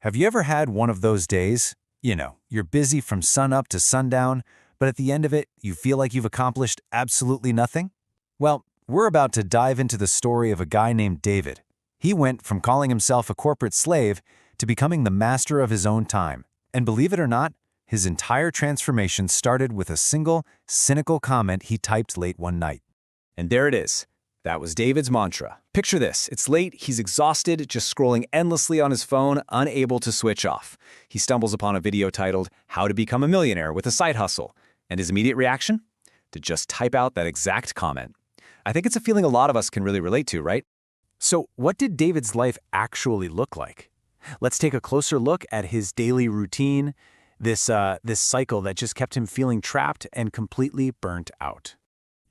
Have you ever had one of those days? You're busy from sunup to sundown, but at the end of it, you feel like you've accomplished absolutely nothing? Well, we're about to dive into the story of a guy named David. He went from calling himself a corporate slave to becoming the master of his own time. And believe it or not, his entire transformation started with a single, cynical comment he typed late one night. And there it is. That was David's mantra. Picture this. It's late, he's exhausted, just scrolling endlessly on his phone, unable to switch off. He stumbles upon a video titled, "How to Become a Millionaire with a Side Hustle." And his immediate reaction? To just type out that exact comment. I think it's a feeling a lot of us can really relate to, right? So what did David's life actually look like? Let's take a closer look at his daily routine, this cycle that just kept him feeling trapped and completely burnt out.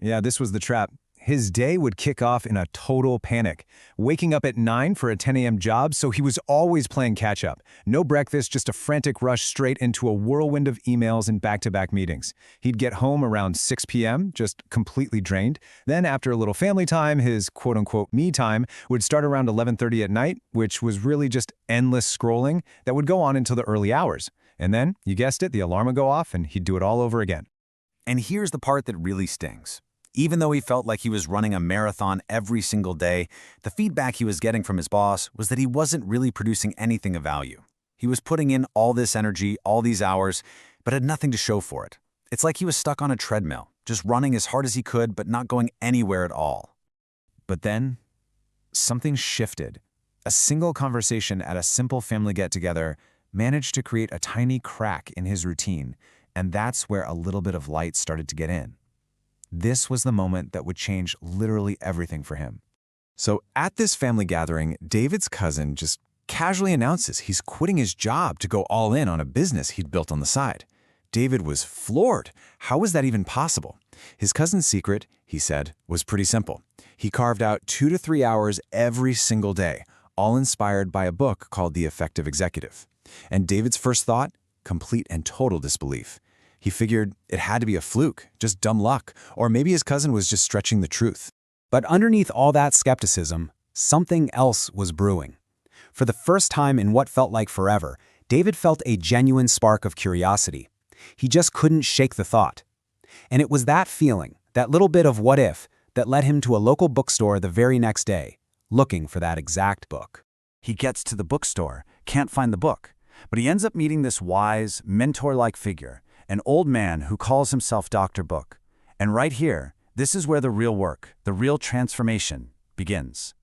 Yeah, this was the trap. His day would kick off in a total panic. Waking up at 9 for a 10 a.m. job, so he was always playing catch-up. No breakfast, just a frantic rush straight into a whirlwind of emails and back-to-back meetings. He'd get home around 6 p.m., just completely drained. Then after a little family time, his quote-unquote me time would start around 11:30 at night, which was really just endless scrolling that would go on until the early hours. And then, you guessed it, the alarm would go off and he'd do it all over again. And here's the part that really stings. Even though he felt like he was running a marathon every single day, the feedback he was getting from his boss was that he wasn't really producing anything of value. He was putting in all this energy, all these hours, but had nothing to show for it. It's like he was stuck on a treadmill, just running as hard as he could, but not going anywhere at all. But then, something shifted. A single conversation at a simple family get-together managed to create a tiny crack in his routine, and that's where a little bit of light started to get in. This was the moment that would change literally everything for him. So at this family gathering, David's cousin just casually announces he's quitting his job to go all in on a business he'd built on the side. David was floored. How was that even possible? His cousin's secret, he said, was pretty simple. He carved out 2 to 3 hours every single day, all inspired by a book called The Effective Executive. And David's first thought? Complete and total disbelief. He figured it had to be a fluke, just dumb luck, or maybe his cousin was just stretching the truth. But underneath all that skepticism, something else was brewing. For the first time in what felt like forever, David felt a genuine spark of curiosity. He just couldn't shake the thought. And it was that feeling, that little bit of what if, that led him to a local bookstore the very next day, looking for that exact book. He gets to the bookstore, can't find the book, but he ends up meeting this wise, mentor-like figure, an old man who calls himself Dr. Book. And right here, this is where the real work, the real transformation, begins.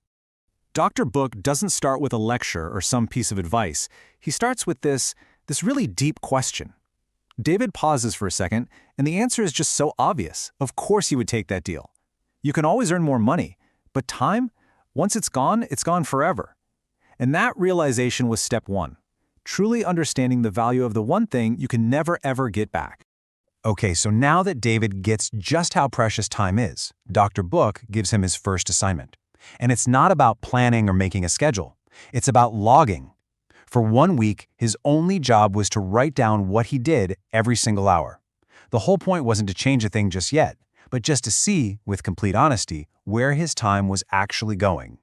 Dr. Book doesn't start with a lecture or some piece of advice. He starts with this really deep question. David pauses for a second, and the answer is just so obvious. Of course you would take that deal. You can always earn more money, but time, once it's gone forever. And that realization was step one. Truly understanding the value of the one thing you can never ever get back. Okay, so now that David gets just how precious time is, Dr. Book gives him his first assignment. And it's not about planning or making a schedule. It's about logging. For 1 week, his only job was to write down what he did every single hour. The whole point wasn't to change a thing just yet, but just to see, with complete honesty, where his time was actually going.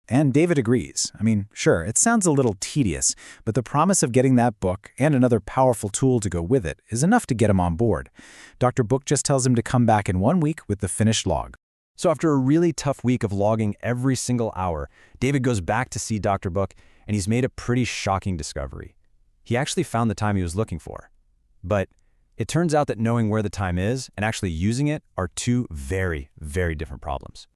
And David agrees. I mean, sure, it sounds a little tedious, but the promise of getting that book and another powerful tool to go with it is enough to get him on board. Dr. Book just tells him to come back in 1 week with the finished log. So after a really tough week of logging every single hour, David goes back to see Dr. Book, and he's made a pretty shocking discovery. He actually found the time he was looking for. But it turns out that knowing where the time is and actually using it are two very, very different problems.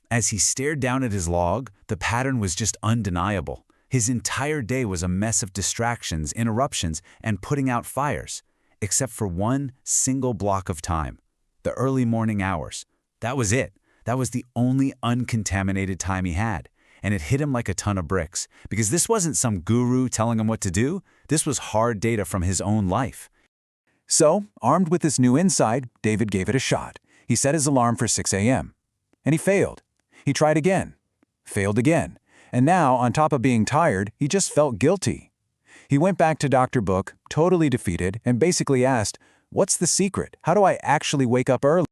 As he stared down at his log, the pattern was just undeniable. His entire day was a mess of distractions, interruptions, and putting out fires, except for one single block of time, the early morning hours. That was it. That was the only uncontaminated time he had. And it hit him like a ton of bricks, because this wasn't some guru telling him what to do. This was hard data from his own life. So, armed with this new insight, David gave it a shot. He set his alarm for 6 a.m. And he failed. He tried again, failed again, and now, on top of being tired, he just felt guilty. He went back to Dr. Book, totally defeated, and basically asked, "What's the secret? How do I actually wake up early?"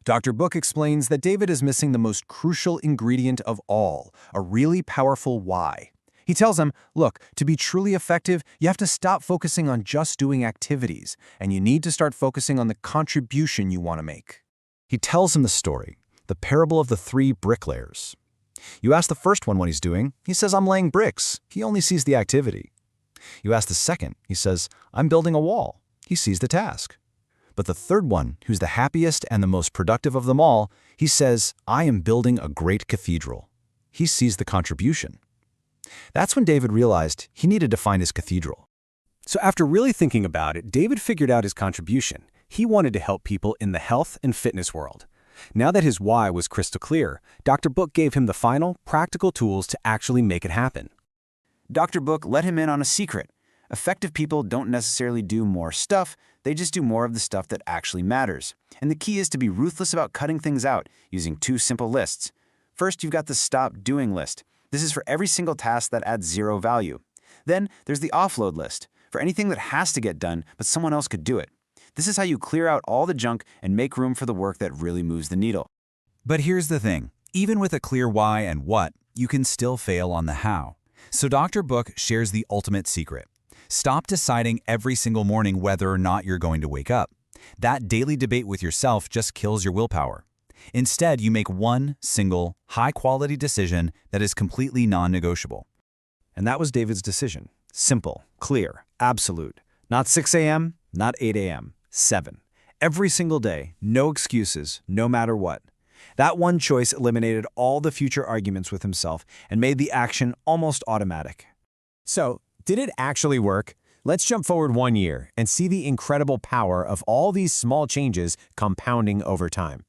Dr. Book explains that David is missing the most crucial ingredient of all, a really powerful why. He tells him, look, to be truly effective, you have to stop focusing on just doing activities, and you need to start focusing on the contribution you want to make. He tells him the story, the parable of the 3 bricklayers. You ask the first one what he's doing, he says, I'm laying bricks. He only sees the activity. You ask the second, he says, I'm building a wall. He sees the task. But the third one, who's the happiest and the most productive of them all, he says, I am building a great cathedral. He sees the contribution. That's when David realized he needed to find his cathedral. So after really thinking about it, David figured out his contribution. He wanted to help people in the health and fitness world. Now that his why was crystal clear, Dr. Book gave him the final, practical tools to actually make it happen. Dr. Book let him in on a secret. Effective people don't necessarily do more stuff, they just do more of the stuff that actually matters. And the key is to be ruthless about cutting things out, using 2 simple lists. First, you've got the stop doing list. This is for every single task that adds 0 value. Then, there's the offload list, for anything that has to get done, but someone else could do it. This is how you clear out all the junk and make room for the work that really moves the needle. But here's the thing. Even with a clear why and what, you can still fail on the how. So Dr. Book shares the ultimate secret. Stop deciding every single morning whether or not you're going to wake up. That daily debate with yourself just kills your willpower. Instead, you make one single, high-quality decision that is completely non-negotiable. And that was David's decision. Simple, clear, absolute. Not 6 a.m., not 8 a.m., 7. Every single day, no excuses, no matter what. That one choice eliminated all the future arguments with himself and made the action almost automatic. So, did it actually work? Let's jump forward 1 year and see the incredible power of all these small changes compounding over time.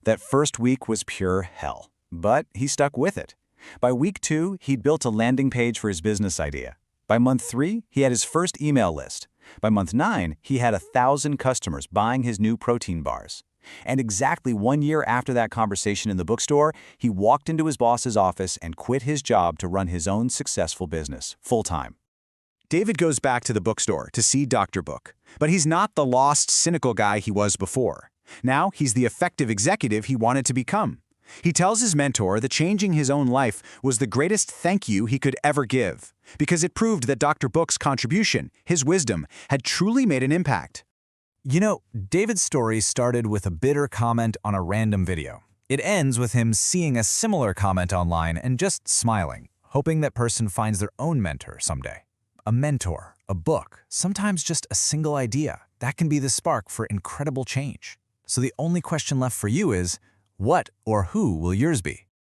That first week was pure hell, but he stuck with it. By week 2, he'd built a landing page for his business idea. By month 3, he had his first email list. By month 9, he had 1,000 customers buying his new protein bars. And exactly 1 year after that conversation in the bookstore, he walked into his boss's office and quit his job to run his own successful business, full-time. David goes back to the bookstore to see Dr. Book, but he's not the lost, cynical guy he was before. Now he's the effective executive he wanted to become. He tells his mentor that changing his own life was the greatest thank you he could ever give, because it proved that Dr. Book's contribution, his wisdom, had truly made an impact. You know, David's story started with a bitter comment on a random video. It ends with him seeing a similar comment online and just smiling, hoping that person finds their own mentor someday. A mentor, a book, sometimes just a single idea. That can be the spark for incredible change. So the only question left for you is, what or who will yours be?